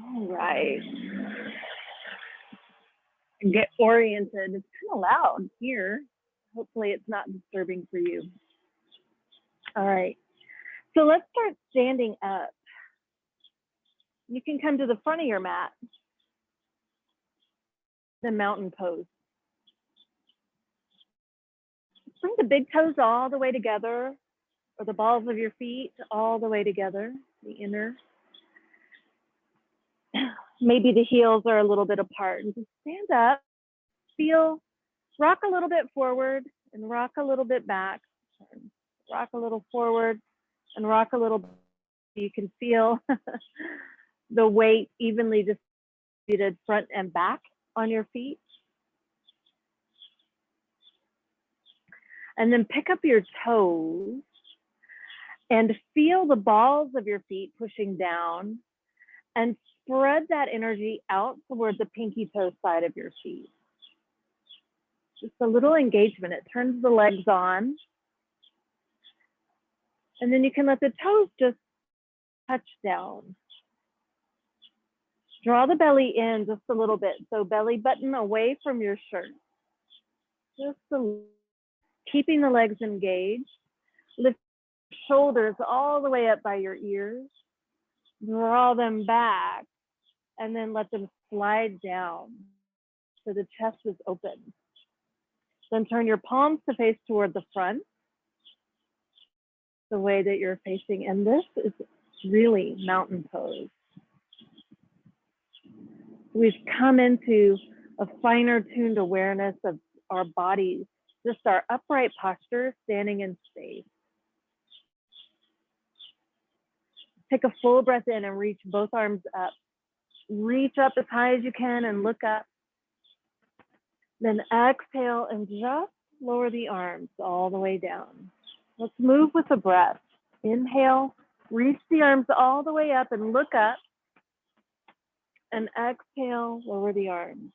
All right. Get oriented. It's kind of loud here. Hopefully it's not disturbing for you. All right. So let's start standing up. You can come to the front of your mat, the mountain pose. Bring the big toes all the way together, or the balls of your feet all the way together, the inner. Maybe the heels are a little bit apart. And just stand up, feel, rock a little bit forward and rock a little bit back. Rock a little forward and rock a little. You can feel the weight evenly distributed front and back on your feet. And then pick up your toes and feel the balls of your feet pushing down and spread that energy out towards the pinky toe side of your feet. Just a little engagement. It turns the legs on. And then you can let the toes just touch down. Draw the belly in just a little bit. So belly button away from your shirt. Just a little. Keeping the legs engaged. Lift shoulders all the way up by your ears. Draw them back and then let them slide down so the chest is open. Then turn your palms to face toward the front, the way that you're facing. And this is really mountain pose. We've come into a finer tuned awareness of our bodies, just our upright posture, standing in space. Take a full breath in and reach both arms up. Reach up as high as you can and look up. Then exhale and just lower the arms all the way down. Let's move with the breath. Inhale, reach the arms all the way up and look up. And exhale, lower the arms.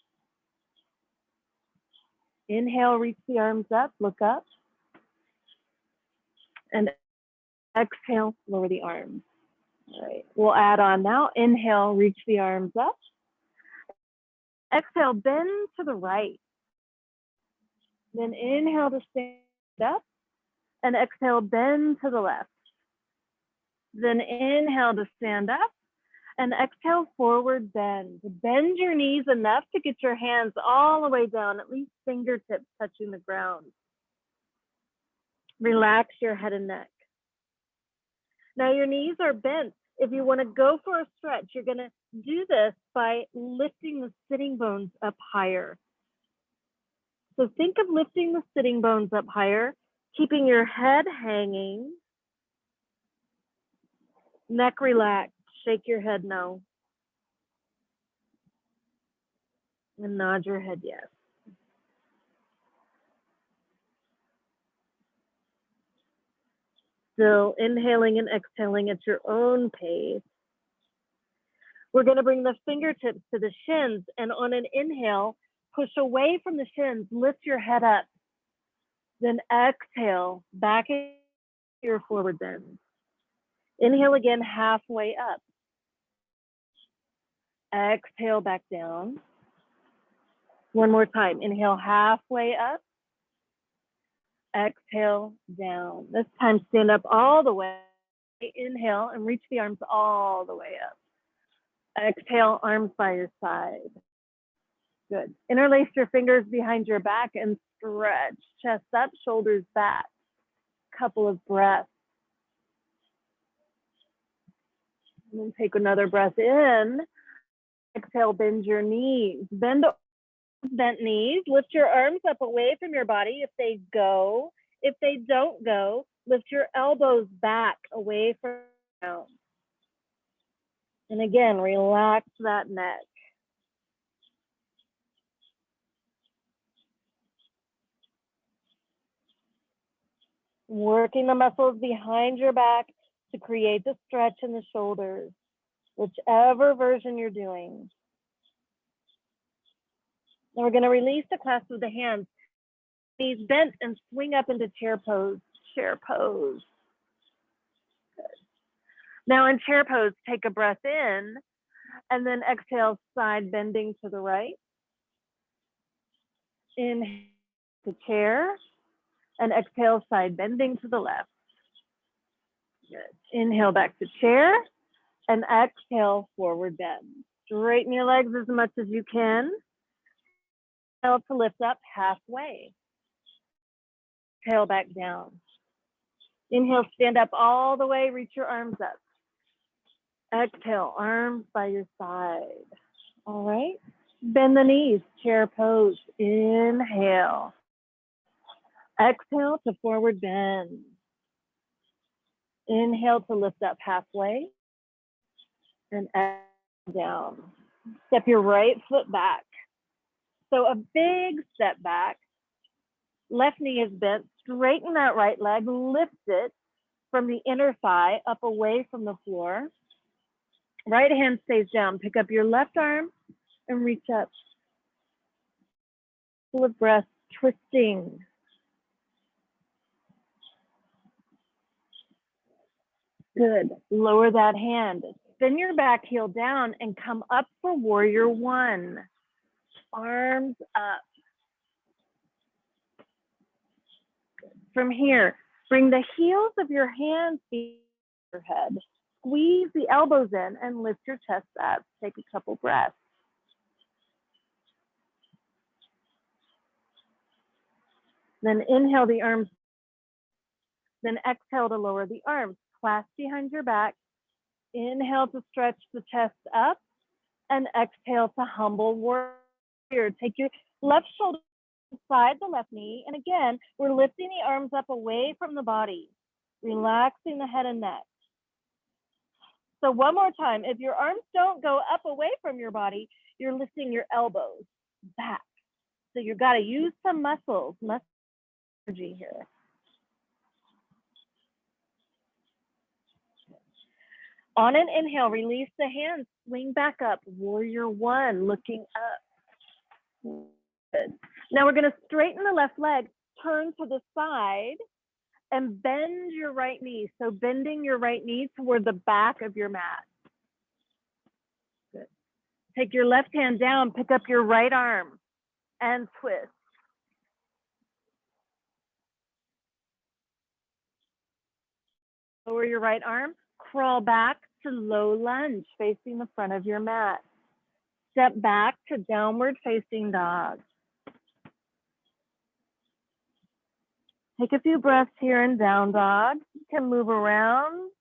Inhale, reach the arms up, look up. And exhale, lower the arms. All right, we'll add on now. Inhale, reach the arms up. Exhale, bend to the right. Then inhale to stand up. And exhale, bend to the left. Then inhale to stand up. And exhale, forward bend. Bend your knees enough to get your hands all the way down, at least fingertips touching the ground. Relax your head and neck. Now your knees are bent. If you want to go for a stretch, you're going to do this by lifting the sitting bones up higher. So think of lifting the sitting bones up higher, keeping your head hanging, neck relaxed. Shake your head no. And nod your head yes. Still inhaling and exhaling at your own pace. We're going to bring the fingertips to the shins, and on an inhale, push away from the shins, lift your head up. Then exhale, back in your forward bend. Inhale again, halfway up. Exhale back down. One more time. Inhale halfway up. Exhale down. This time stand up all the way. Inhale and reach the arms all the way up. Exhale, arms by your side. Good. Interlace your fingers behind your back and stretch. Chest up, shoulders back. Couple of breaths. And then take another breath in. Exhale, bend your knees. Bend bent knees. Lift your arms up away from your body if they go. If they don't go, lift your elbows back away from the ground. And again, relax that neck. Working the muscles behind your back to create the stretch in the shoulders, whichever version you're doing. Now we're going to release the clasp of the hands. Knees bent and swing up into chair pose. Chair pose. Good. Now in chair pose, take a breath in And then exhale, side bending to the right. Inhale to chair. And exhale, side bending to the left. Good. Inhale back to chair. And exhale, forward bend. Straighten your legs as much as you can. Exhale to lift up halfway. Exhale back down. Inhale, stand up all the way, reach your arms up. Exhale, arms by your side. All right. Bend the knees, chair pose. Inhale. Exhale to forward bend. Inhale to lift up halfway. And exhale down. Step your right foot back. So a big step back. Left knee is bent. Straighten that right leg. Lift it from the inner thigh up away from the floor. Right hand stays down. Pick up your left arm and reach up. Full of breath, twisting. Good. Lower that hand. Spin your back heel down and come up for warrior one. Arms up. From here, bring the heels of your hands behind your head. Squeeze the elbows in and lift your chest up. Take a couple breaths. Then inhale the arms. Then exhale to lower the arms. Clasp behind your back. Inhale to stretch the chest up. And exhale to humble warrior. Take your left shoulder beside the left knee. And again, we're lifting the arms up away from the body. Relaxing the head and neck. So one more time, if your arms don't go up away from your body, you're lifting your elbows back. So you've got to use some muscle energy here. On an inhale, release the hands, swing back up, warrior one, looking up. Good. Now we're going to straighten the left leg, turn to the side, and bend your right knee. So bending your right knee toward the back of your mat. Good. Take your left hand down, pick up your right arm, and twist. Lower your right arm, crawl back to low lunge, facing the front of your mat. Step back to downward facing dog. Take a few breaths here in down dog. You can move around,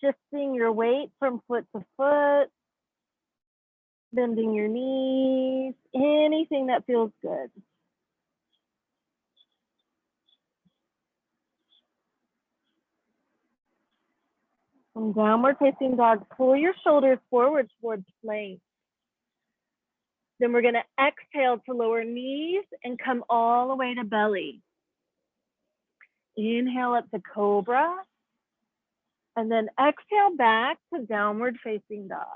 shifting your weight from foot to foot, bending your knees, anything that feels good. From downward facing dog, pull your shoulders forward towards plank. Then we're going to exhale to lower knees and come all the way to belly. Inhale up to cobra. And then exhale back to downward facing dog.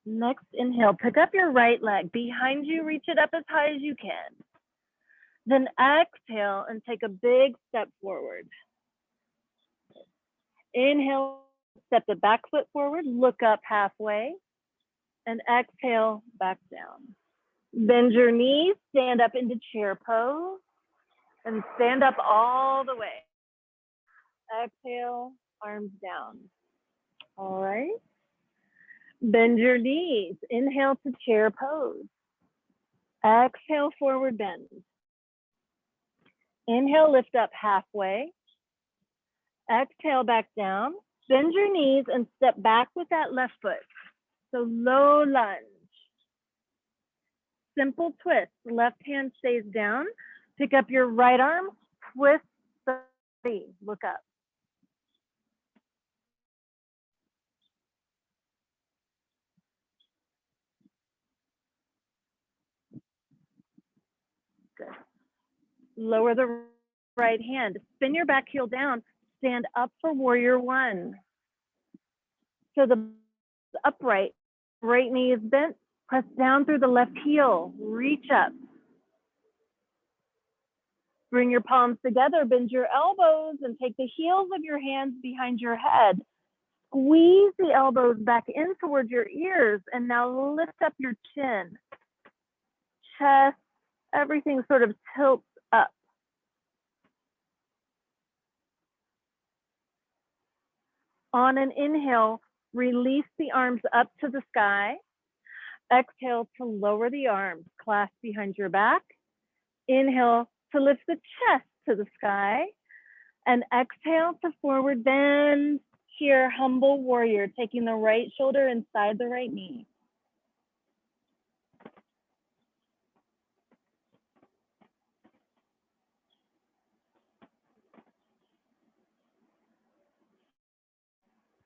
Next inhale, pick up your right leg. Behind you, reach it up as high as you can. Then exhale and take a big step forward. Inhale, step the back foot forward, look up halfway, and exhale back down. Bend your knees, stand up into chair pose, and stand up all the way. Exhale, arms down. All right. Bend your knees, inhale to chair pose. Exhale, forward bend. Inhale, lift up halfway. Exhale, back down. Bend your knees and step back with that left foot. So low lunge. Simple twist. Left hand stays down. Pick up your right arm. Twist the body. Look up. Good. Lower the right hand. Spin your back heel down. Stand up for warrior one. So the upright, right knee is bent. Press down through the left heel. Reach up. Bring your palms together, bend your elbows, and take the heels of your hands behind your head. Squeeze the elbows back in towards your ears, and now lift up your chin. Chest, everything sort of tilts up. On an inhale, release the arms up to the sky. Exhale to lower the arms, clasp behind your back. Inhale to lift the chest to the sky. And exhale to forward bend. Here, humble warrior, taking the right shoulder inside the right knee.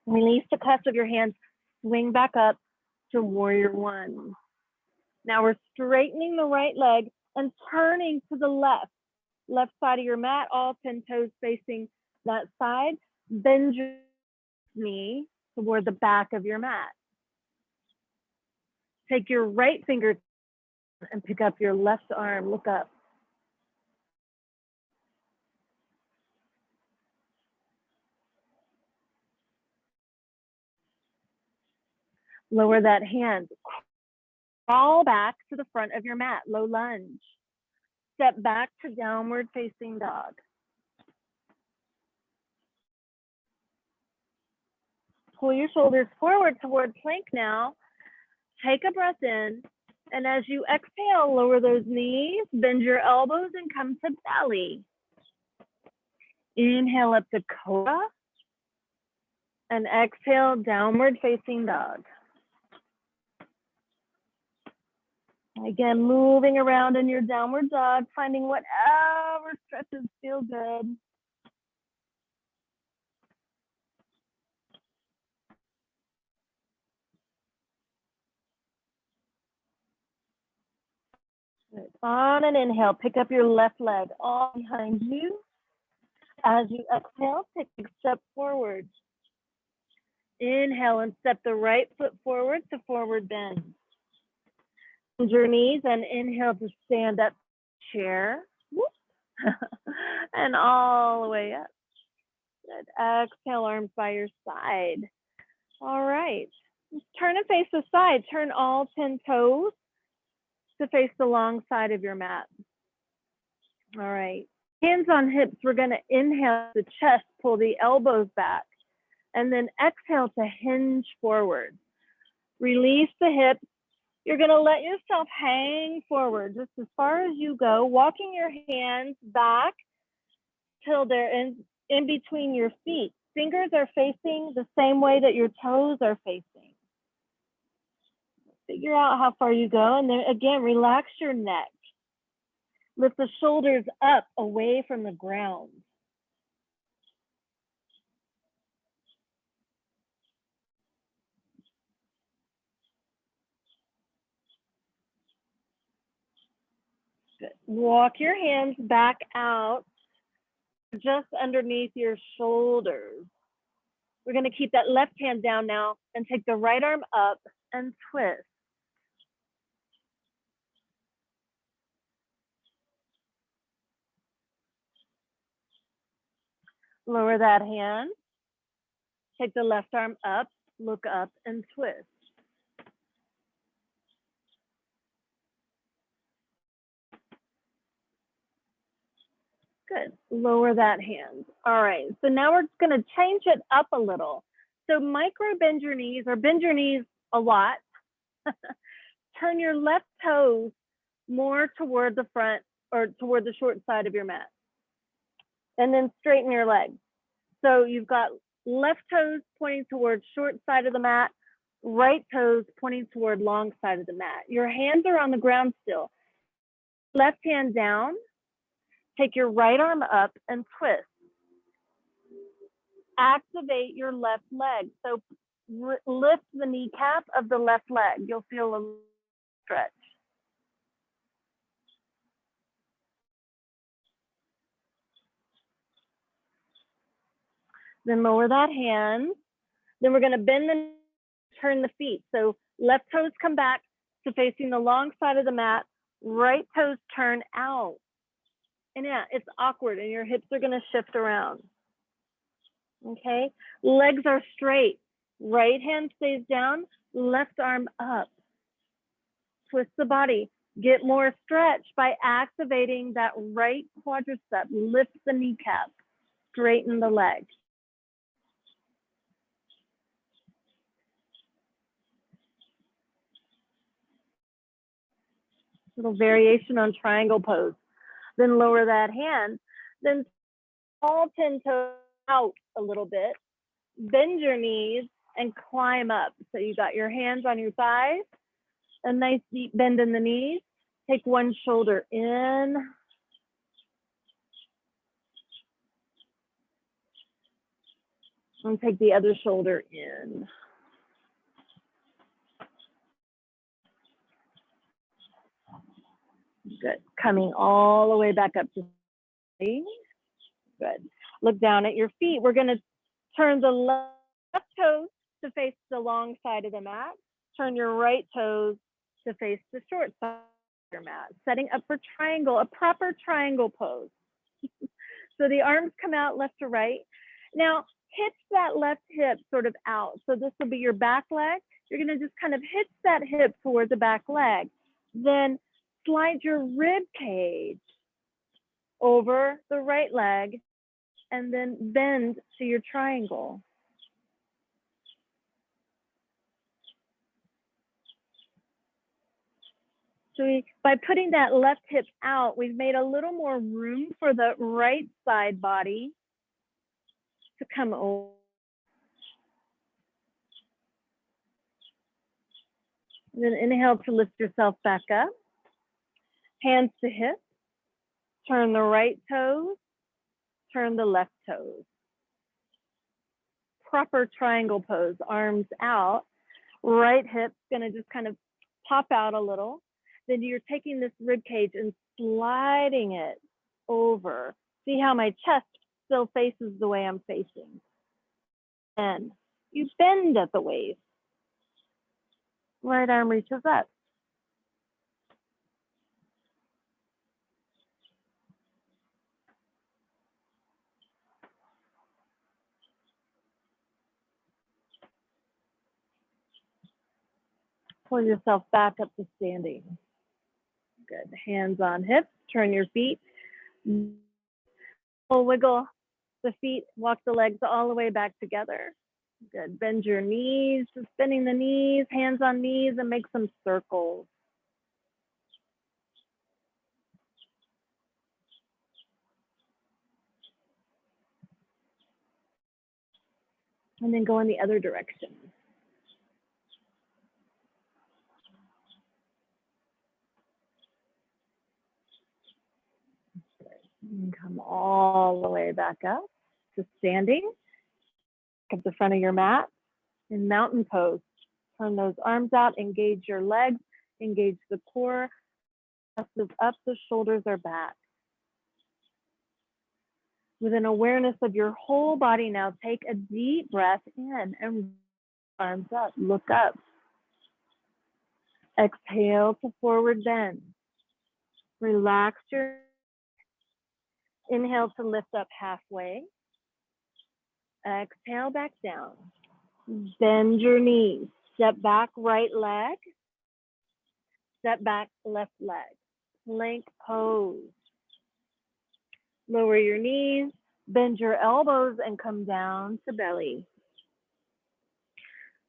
Release the clasp of your hands, swing back up to warrior one. Now we're straightening the right leg and turning to the left side of your mat, all 10 toes facing that side. Bend your knee toward the back of your mat. Take your right finger and pick up your left arm, look up. Lower that hand. Crawl back to the front of your mat, low lunge. Step back to downward facing dog. Pull your shoulders forward toward plank now. Take a breath in. And as you exhale, lower those knees, bend your elbows and come to belly. Inhale up to cobra. And exhale, downward facing dog. Again, moving around in your downward dog, finding whatever stretches feel good. Good. On an inhale, pick up your left leg all behind you. As you exhale, take a step forward. Inhale and step the right foot forward to forward bend. Bend your knees and inhale to stand up chair. And all the way up. Good. Exhale, arms by your side. All right. Turn and face the side. Turn all 10 toes to face the long side of your mat. All right. Hands on hips. We're going to inhale the chest, pull the elbows back, and then exhale to hinge forward. Release the hips. You're going to let yourself hang forward just as far as you go, walking your hands back till they're in between your feet. Fingers are facing the same way that your toes are facing. Figure out how far you go, and then again, relax your neck. Lift the shoulders up away from the ground. Good. Walk your hands back out just underneath your shoulders. We're going to keep that left hand down now and take the right arm up and twist. Lower that hand. Take the left arm up, look up, and twist. Good. Lower that hand. All right. So now we're going to change it up a little. So micro bend your knees, or bend your knees a lot. Turn your left toes more toward the front or toward the short side of your mat. And then straighten your legs. So you've got left toes pointing toward short side of the mat, right toes pointing toward long side of the mat. Your hands are on the ground still. Left hand down. Take your right arm up and twist. Activate your left leg. So lift the kneecap of the left leg. You'll feel a stretch. Then lower that hand. Then we're going to bend and turn the feet. So left toes come back to facing the long side of the mat. Right toes turn out. And yeah, it's awkward and your hips are gonna shift around. Okay, legs are straight. Right hand stays down, left arm up. Twist the body. Get more stretch by activating that right quadricep. Lift the kneecap. Straighten the leg. Little variation on triangle pose. Then lower that hand. Then all 10 toes out a little bit. Bend your knees and climb up. So you got your hands on your thighs, a nice deep bend in the knees. Take one shoulder in. And take the other shoulder in. Good. Coming all the way back up to C. Good. Look down at your feet. We're going to turn the left toes to face the long side of the mat. Turn your right toes to face the short side of your mat. Setting up for triangle, a proper triangle pose. So the arms come out left to right. Now, hitch that left hip sort of out. So this will be your back leg. You're going to just kind of hitch that hip toward the back leg. Then slide your rib cage over the right leg and then bend to your triangle. So by putting that left hip out, we've made a little more room for the right side body to come over. And then inhale to lift yourself back up. Hands to hips. Turn the right toes. Turn the left toes. Proper triangle pose, arms out. Right hip's gonna just kind of pop out a little. Then you're taking this rib cage and sliding it over. See how my chest still faces the way I'm facing. And you bend at the waist. Right arm reaches up. Pull yourself back up to standing. Good. Hands on hips. Turn your feet. Wiggle the feet. Walk the legs all the way back together. Good. Bend your knees. Just bending the knees. Hands on knees and make some circles. And then go in the other direction. And come all the way back up to standing. Up the front of your mat in mountain pose. Turn those arms out, engage your legs, engage the core. Chest is up, the shoulders are back. With an awareness of your whole body now, take a deep breath in and arms up, look up. Exhale to forward bend. Relax your, inhale to lift up halfway. Exhale back down. Bend your knees. Step back, right leg. Step back, left leg. Plank pose. Lower your knees, bend your elbows and come down to belly.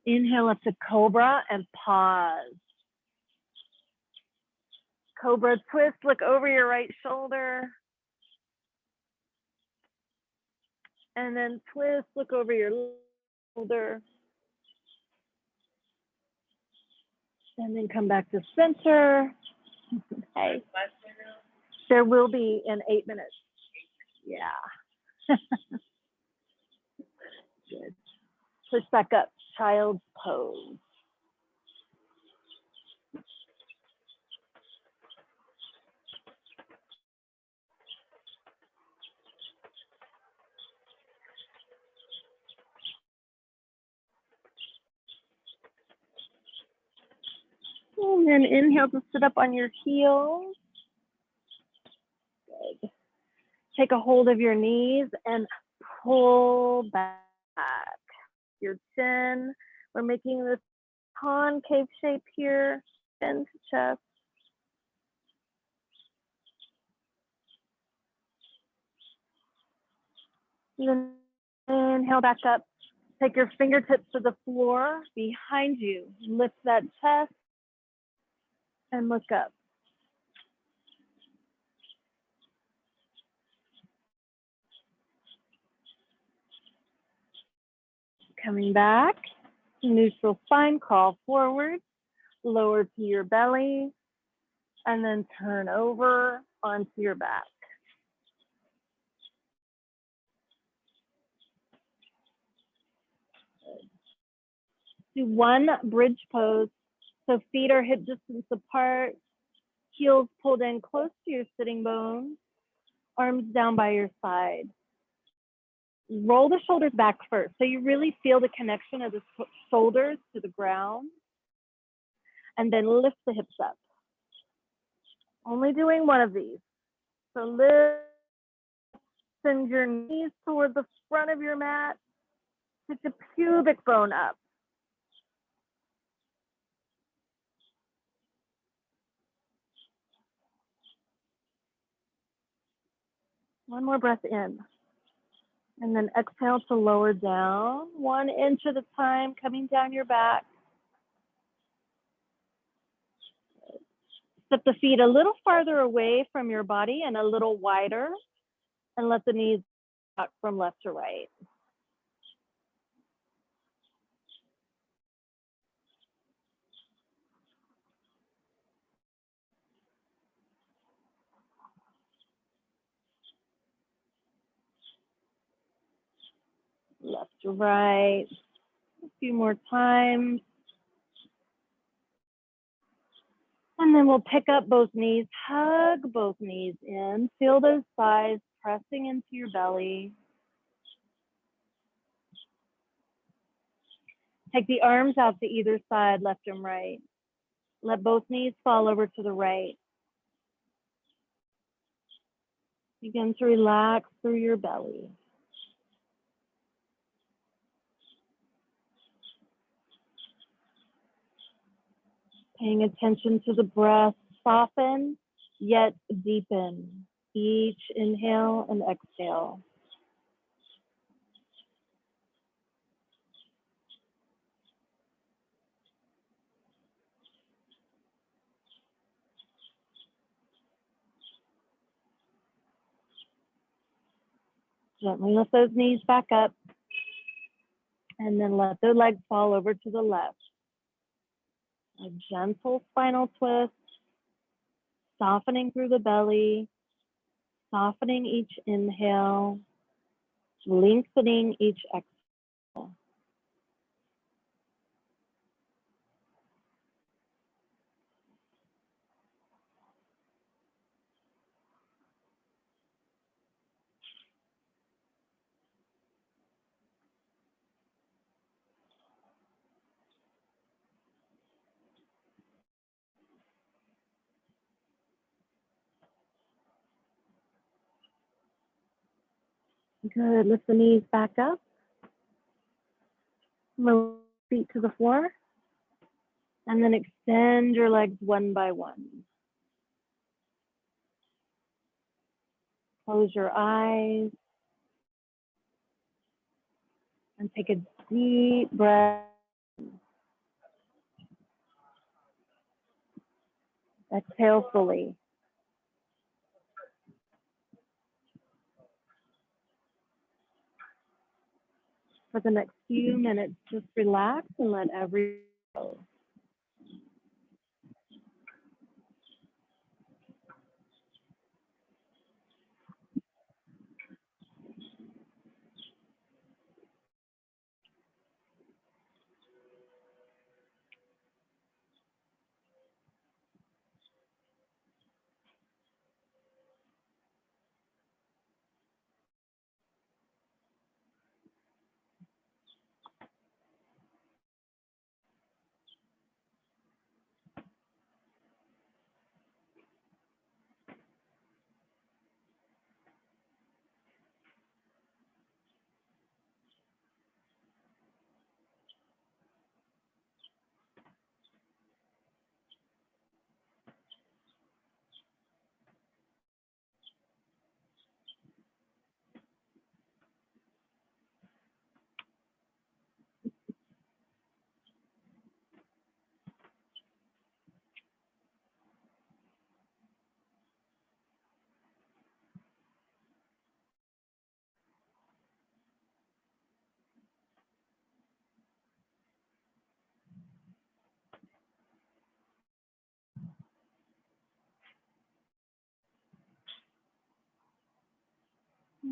Inhale up to cobra and pause. Cobra twist, look over your right shoulder. And then twist, look over your shoulder. And then come back to center. Okay. There will be in 8 minutes. Yeah. Good. Push back up, child's pose. And then inhale to sit up on your heels. Good. Take a hold of your knees and pull back your chin. We're making this concave shape here, chin to chest. And then inhale back up. Take your fingertips to the floor behind you. Lift that chest and look up. Coming back, neutral spine, crawl forward, lower to your belly, and then turn over onto your back. Do one bridge pose. So feet are hip distance apart, heels pulled in close to your sitting bones, arms down by your side. Roll the shoulders back first. So you really feel the connection of the shoulders to the ground. And then lift the hips up. Only doing one of these. So lift, send your knees toward the front of your mat. Take the pubic bone up. One more breath in. And then exhale to lower down. 1 inch at a time, coming down your back. Step the feet a little farther away from your body and a little wider. And let the knees rock from left to right. Left to right. A few more times. And then we'll pick up both knees, hug both knees in. Feel those thighs pressing into your belly. Take the arms out to either side, left and right. Let both knees fall over to the right. Begin to relax through your belly. Paying attention to the breath, soften, yet deepen. Each inhale and exhale. Gently lift those knees back up and then let the legs fall over to the left. A gentle spinal twist, softening through the belly, softening each inhale, lengthening each exhale. Good, lift the knees back up. Lower feet to the floor. And then extend your legs one by one. Close your eyes. And take a deep breath. Exhale fully. For the next few minutes, just relax and let everything go.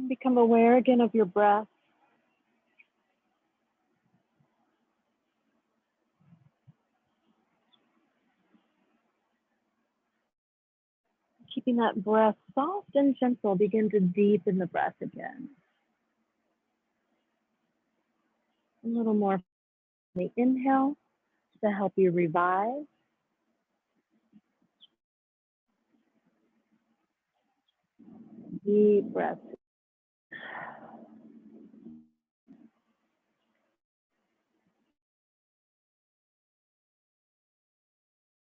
Become aware again of your breath. Keeping that breath soft and gentle, begin to deepen the breath again. A little more from the inhale to help you revive. Deep breath.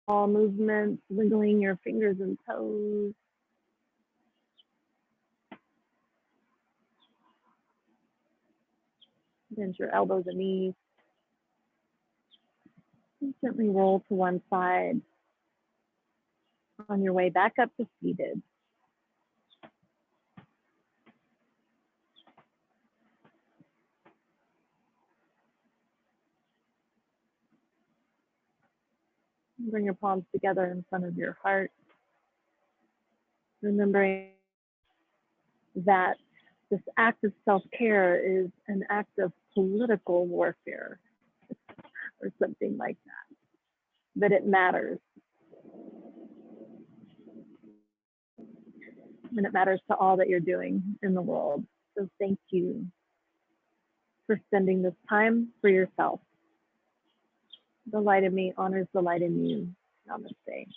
All movements, wiggling your fingers and toes. Bend your elbows and knees. And gently roll to one side on your way back up to seated. Bring your palms together in front of your heart. Remembering that this act of self-care is an act of political warfare or something like that. But it matters. And it matters to all that you're doing in the world. So thank you for spending this time for yourself. The light in me honors the light in you. Namaste.